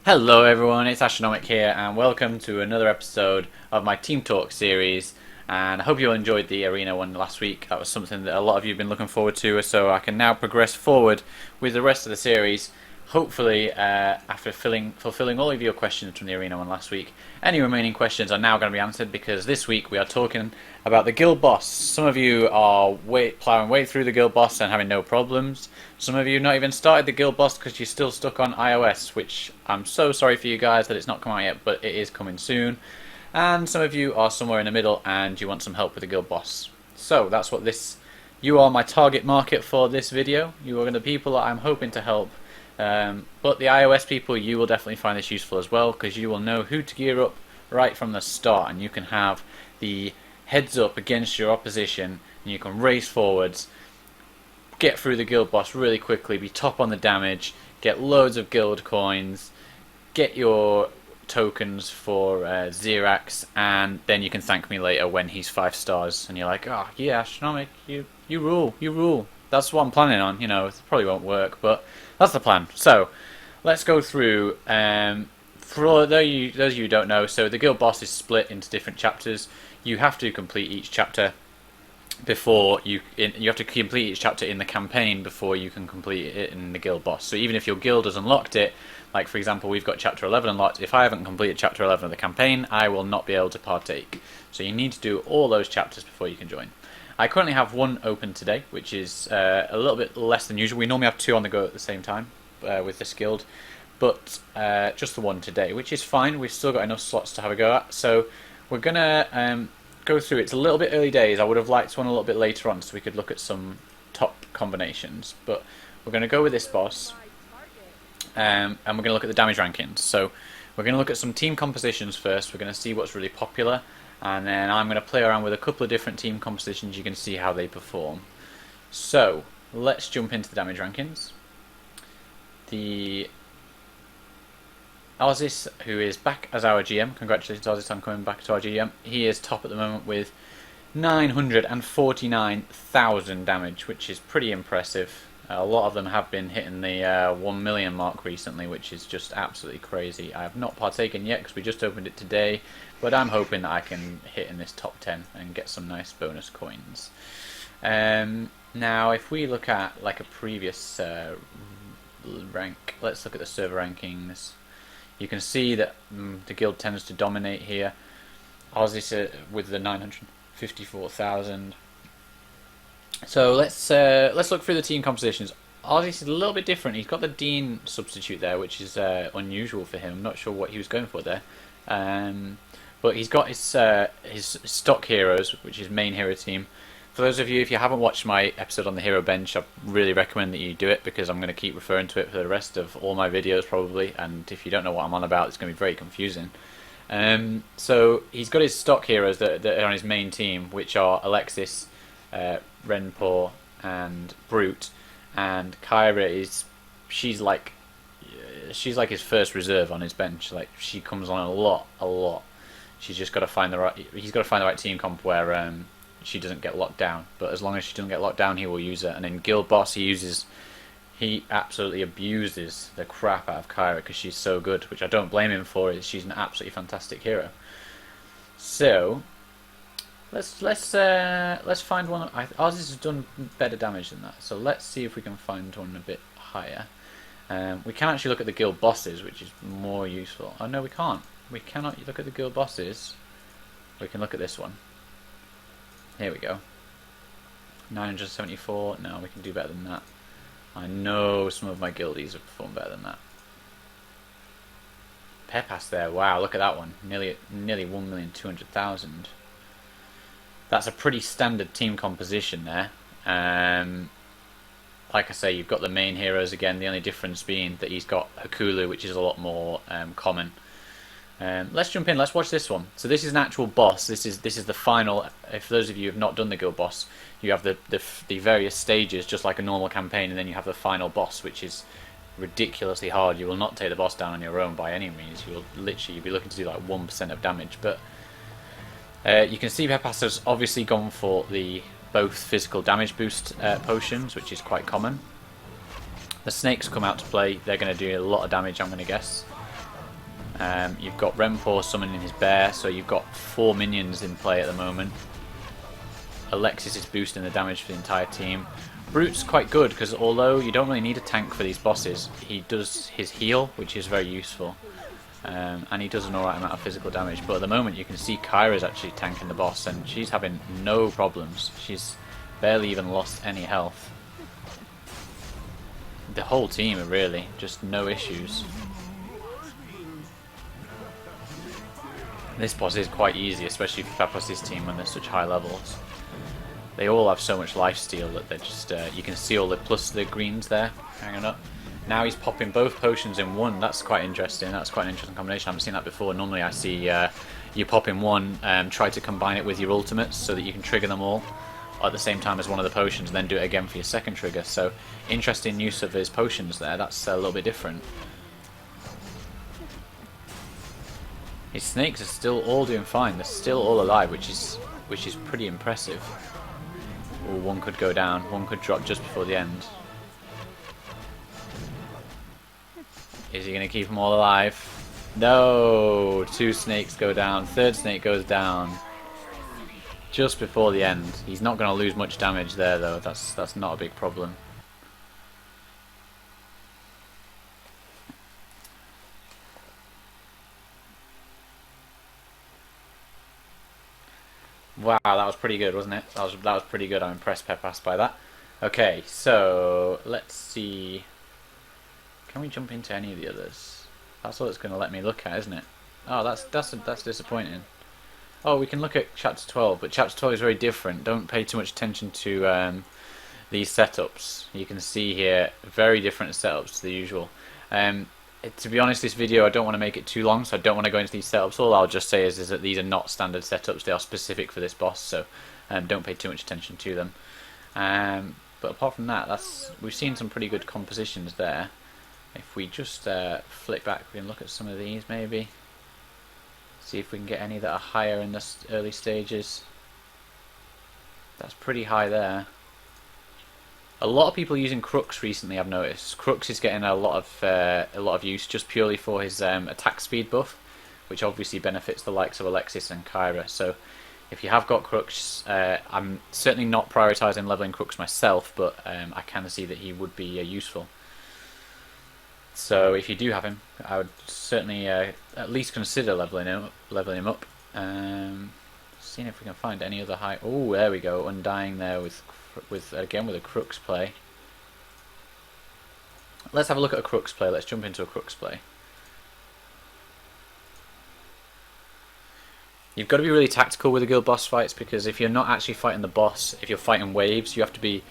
Hello everyone, it's Astronomic here and welcome to another episode of my Team Talk series, and I hope you all enjoyed the arena one last week. That was something that a lot of you have been looking forward to, so I can now progress forward with the rest of the series, hopefully after fulfilling all of your questions from the arena one last week. Any remaining questions are now going to be answered because this week we are talking about the guild boss. Some of you are ploughing way through the guild boss and having no problems. Some of you have not even started the guild boss because you're still stuck on iOS, which I'm so sorry for you guys that it's not come out yet, but it is coming soon. And some of you are somewhere in the middle and you want some help with the guild boss. So that's what you are my target market for this video. You are the people that I'm hoping to help. But the iOS people, you will definitely find this useful as well, because you will know who to gear up right from the start, and you can have the heads up against your opposition, and you can race forwards, get through the guild boss really quickly, be top on the damage, get loads of guild coins, get your tokens for Xerax, and then you can thank me later when he's 5 stars, and you're like, oh yeah, Astronomic, you rule, you rule. That's what I'm planning on. It probably won't work, but that's the plan. So let's go through. For those of you who don't know, so the guild boss is split into different chapters. You have to complete each chapter before you have to complete each chapter in the campaign before you can complete it in the guild boss. So even if your guild has unlocked it, like for example we've got chapter 11 unlocked, if I haven't completed chapter 11 of the campaign, I will not be able to partake. So you need to do all those chapters before you can join. I currently have one open today, which is a little bit less than usual. We normally have 2 on the go at the same time with this guild, but just the one today, which is fine. We've still got enough slots to have a go at, so we're going to go through. It's a little bit early days. I would have liked one a little bit later on so we could look at some top combinations, but we're going to go with this boss, and we're going to look at the damage rankings. So we're going to look at some team compositions first. We're going to see what's really popular, and then I'm going to play around with a couple of different team compositions. You can see how they perform. So let's jump into the damage rankings. The Ozis, who is back as our GM, congratulations Ozis on coming back to our GM. He is top at the moment with 949,000 damage, which is pretty impressive. A lot of them have been hitting the 1 million mark recently, which is just absolutely crazy. I have not partaken yet because we just opened it today, but I'm hoping that I can hit in this top 10 and get some nice bonus coins. Now, if we look at like a previous rank, let's look at the server rankings. You can see that the guild tends to dominate here. Ozzy with the 954,000. So let's look through the team compositions. Ozzy is a little bit different. He's got the Dean substitute there, which is unusual for him. I'm not sure what he was going for there. But he's got his stock heroes, which is main hero team. For those of you, if you haven't watched my episode on the hero bench, I really recommend that you do it, because I'm going to keep referring to it for the rest of all my videos probably, and if you don't know what I'm on about, it's going to be very confusing. So he's got his stock heroes that are on his main team, which are Alexis, Renpour and Brute, and Kyra she's like his first reserve on his bench. Like, she comes on a lot. She's just got to find he's got to find the right team comp where she doesn't get locked down. But as long as she doesn't get locked down, he will use her. And in Guild Boss, he absolutely abuses the crap out of Kyra because she's so good, which I don't blame him for. She's an absolutely fantastic hero. So let's find one. Ours has done better damage than that. So let's see if we can find one a bit higher. We can actually look at the guild bosses, which is more useful. Oh no, we can't. We cannot look at the guild bosses. We can look at this one. Here we go. 974. No, we can do better than that. I know some of my guildies have performed better than that. Pepas there. Wow, look at that one. Nearly 1,200,000. That's a pretty standard team composition there. Like I say, you've got the main heroes again. The only difference being that he's got Hakulu, which is a lot more common. Let's jump in. Let's watch this one. So this is an actual boss. This is the final. If those of you have not done the guild boss, you have the various stages, just like a normal campaign, and then you have the final boss, which is ridiculously hard. You will not take the boss down on your own by any means. You will literally be looking to do like 1% of damage. But you can see Pepas has obviously gone for the both physical damage boost potions, which is quite common. The snakes come out to play. They're going to do a lot of damage, I'm going to guess. You've got Renpour summoning his bear, so you've got 4 minions in play at the moment. Alexis is boosting the damage for the entire team. Brute's quite good because although you don't really need a tank for these bosses, he does his heal, which is very useful. And he does an alright amount of physical damage, but at the moment you can see Kyra's actually tanking the boss and she's having no problems. She's barely even lost any health. The whole team are really just no issues. This boss is quite easy, especially for Papas' team when they're such high levels. They all have so much lifesteal that they're just you can see all the plus the greens there hanging up. Now he's popping both potions in one. That's quite interesting. That's quite an interesting combination. I haven't seen that before. Normally I see you pop in one, try to combine it with your ultimates so that you can trigger them all at the same time as one of the potions, and then do it again for your second trigger. So interesting use of his potions there. That's a little bit different. His snakes are still all doing fine. They're still all alive, which is pretty impressive. Or one could go down. One could drop just before the end. Is he going to keep them all alive? No! 2 snakes go down. 3rd snake goes down. Just before the end. He's not going to lose much damage there though. That's not a big problem. Wow, that was pretty good, wasn't it? That was pretty good. I'm impressed, Pepas, by that. Okay, so let's see. Can we jump into any of the others? That's all it's going to let me look at, isn't it? Oh, that's disappointing. Oh, we can look at Chapter 12, but Chapter 12 is very different. Don't pay too much attention to these setups. You can see here very different setups to the usual. To be honest, this video I don't want to make it too long, so I don't want to go into these setups. All I'll just say is that these are not standard setups. They are specific for this boss, so don't pay too much attention to them. But apart from that, we've seen some pretty good compositions there. If we just flip back, we can look at some of these maybe. See if we can get any that are higher in the early stages. That's pretty high there. A lot of people using Crux recently, I've noticed. Crux is getting a lot of use just purely for his attack speed buff, which obviously benefits the likes of Alexis and Kyra. So if you have got Crux, I'm certainly not prioritising leveling Crux myself, but I can see that he would be useful. So if you do have him, I would certainly at least consider leveling him up. Seeing if we can find any other high. Oh, there we go, Undying there with a Crux play. Let's have a look at a Crux play. Let's jump into a Crux play. You've got to be really tactical with the guild boss fights, because if you're not actually fighting the boss, if you're fighting waves, you have to be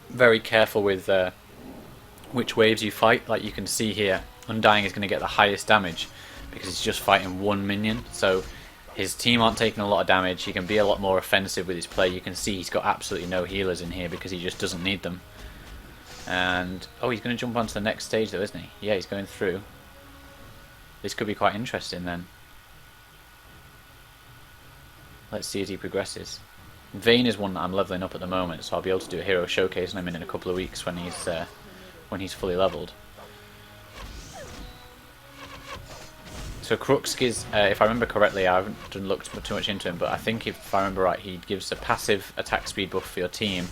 very careful with which waves you fight. Like you can see here, Undying is going to get the highest damage because he's just fighting one minion, so his team aren't taking a lot of damage. He can be a lot more offensive with his play. You can see he's got absolutely no healers in here because he just doesn't need them. And oh, he's going to jump onto the next stage though, isn't he? Yeah, he's going through. This could be quite interesting then. Let's see as he progresses. Vayne is one that I'm leveling up at the moment, so I'll be able to do a hero showcase and I'm in a couple of weeks when he's fully leveled. So Crux gives, if I remember correctly, I haven't looked too much into him, but I think if I remember right, he gives a passive attack speed buff for your team,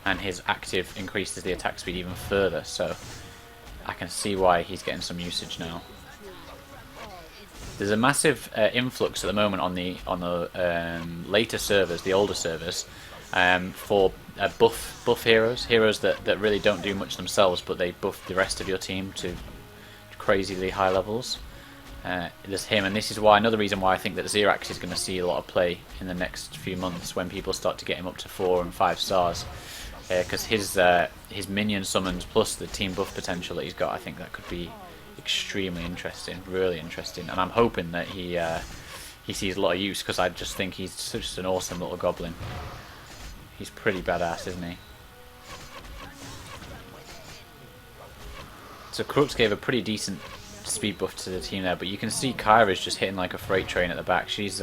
and his active increases the attack speed even further, so I can see why he's getting some usage now. There's a massive influx at the moment on the later servers, the older servers, for buff heroes that really don't do much themselves, but they buff the rest of your team to crazily high levels. There's him, and this is why another reason why I think that Xerax is going to see a lot of play in the next few months when people start to get him up to 4 and 5 stars, because his minion summons plus the team buff potential that he's got, I think that could be extremely interesting, really interesting, and I'm hoping that he sees a lot of use, because I just think he's such an awesome little goblin. He's pretty badass, isn't he? So Crux gave a pretty decent speed buff to the team there, but you can see Kyra's just hitting like a freight train at the back. She's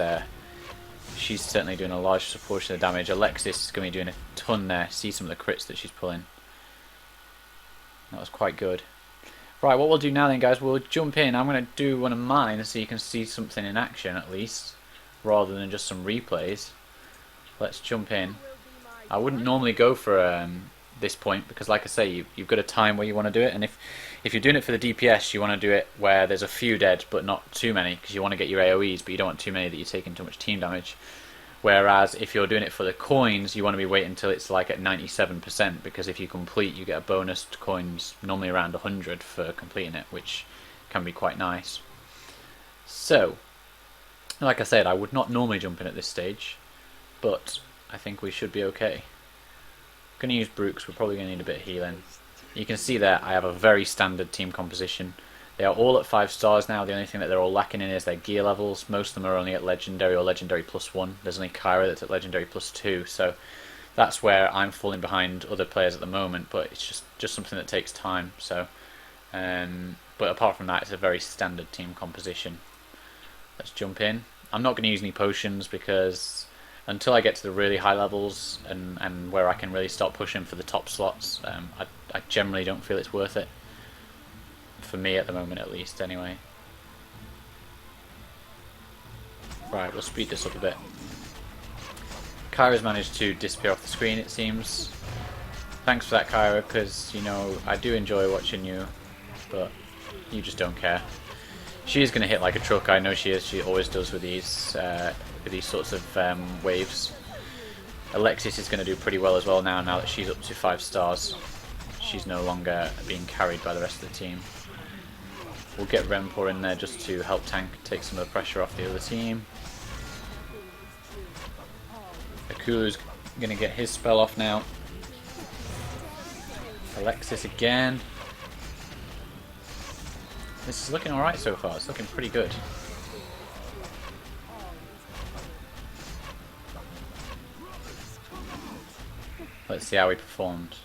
certainly doing a large portion of the damage. Alexis is going to be doing a ton there. See some of the crits that she's pulling. That was quite good. Right, what we'll do now then, guys, we'll jump in. I'm going to do one of mine so you can see something in action at least, rather than just some replays. Let's jump in. I wouldn't normally go for this point because, like I say, you've got a time where you want to do it, and if you're doing it for the DPS, you want to do it where there's a few dead but not too many, because you want to get your AoEs, but you don't want too many that you're taking too much team damage. Whereas if you're doing it for the coins, you want to be waiting until it's like at 97%, because if you complete, you get a bonus to coins, normally around 100 for completing it, which can be quite nice. So, like I said, I would not normally jump in at this stage, but I think we should be okay. I'm going to use Brooks, we're probably going to need a bit of healing. You can see there I have a very standard team composition. They are all at 5 stars now. The only thing that they're all lacking in is their gear levels. Most of them are only at Legendary or Legendary +1. There's only Kyra that's at Legendary +2, so that's where I'm falling behind other players at the moment, but it's just something that takes time. So, but apart from that, it's a very standard team composition. Let's jump in. I'm not going to use any potions because until I get to the really high levels and where I can really start pushing for the top slots, I generally don't feel it's worth it. For me at the moment at least, anyway. Right, we'll speed this up a bit. Kyra's managed to disappear off the screen, it seems. Thanks for that, Kyra, because, you know, I do enjoy watching you, but you just don't care. She is going to hit like a truck, I know she is. She always does with these sorts of waves. Alexis is going to do pretty well as well now that she's up to 5 stars. She's no longer being carried by the rest of the team. We'll get Renpor in there just to help tank, take some of the pressure off the other team. Akulu's going to get his spell off now. Alexis again. This is looking alright so far, it's looking pretty good. Let's see how we performed.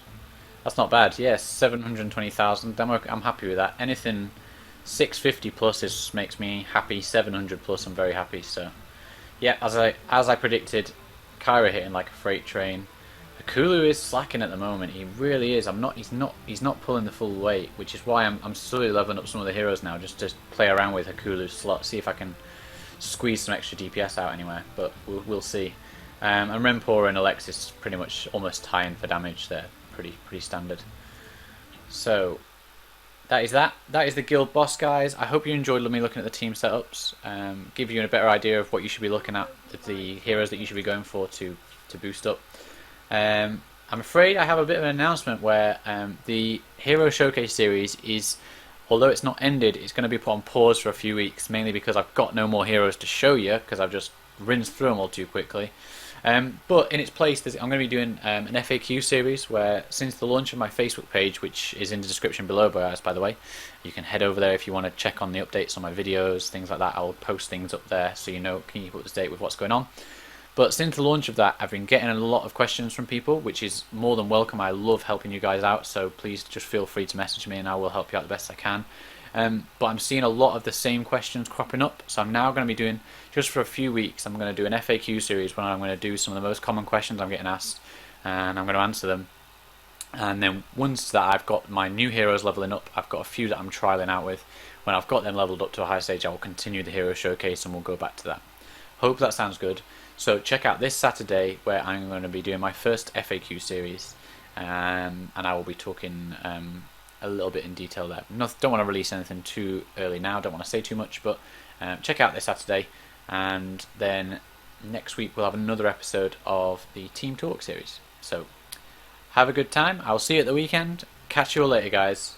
That's not bad, yes, 720,000, I'm happy with that. Anything 650 plus makes me happy, 700 plus I'm very happy, so yeah, as I predicted, Kyra hitting like a freight train. Akulu is slacking at the moment, he really is. He's not pulling the full weight, which is why I'm slowly leveling up some of the heroes now, just to play around with Akulu's slot, see if I can squeeze some extra DPS out anywhere, but we'll see. And Renpor and Alexis pretty much almost tying for damage, they're pretty standard. So that is the guild boss, guys. I hope you enjoyed me looking at the team setups, give you a better idea of what you should be looking at, the heroes that you should be going for to boost up. I'm afraid I have a bit of an announcement where the Hero Showcase series is, although it's not ended, it's going to be put on pause for a few weeks, mainly because I've got no more heroes to show you, because I've just rinsed through them all too quickly. But in its place, I'm going to be doing an FAQ series where, since the launch of my Facebook page, which is in the description below, guys, by the way, you can head over there if you want to check on the updates on my videos, things like that. I'll post things up there so you know, can keep up to date with what's going on. But since the launch of that, I've been getting a lot of questions from people, which is more than welcome. I love helping you guys out, so please just feel free to message me and I will help you out the best I can. But I'm seeing a lot of the same questions cropping up, so I'm now going to be doing, just for a few weeks, I'm going to do an FAQ series where I'm going to do some of the most common questions I'm getting asked, and I'm going to answer them. And then once that I've got my new heroes leveling up, I've got a few that I'm trialing out with. When I've got them leveled up to a high stage, I will continue the hero showcase and we'll go back to that. Hope that sounds good. So check out this Saturday where I'm going to be doing my first FAQ series, and I will be talking a little bit in detail there. Don't want to release anything too early now, don't want to say too much, but check out this Saturday, and then next week we'll have another episode of the Team Talk series. So have a good time, I'll see you at the weekend, catch you all later, guys.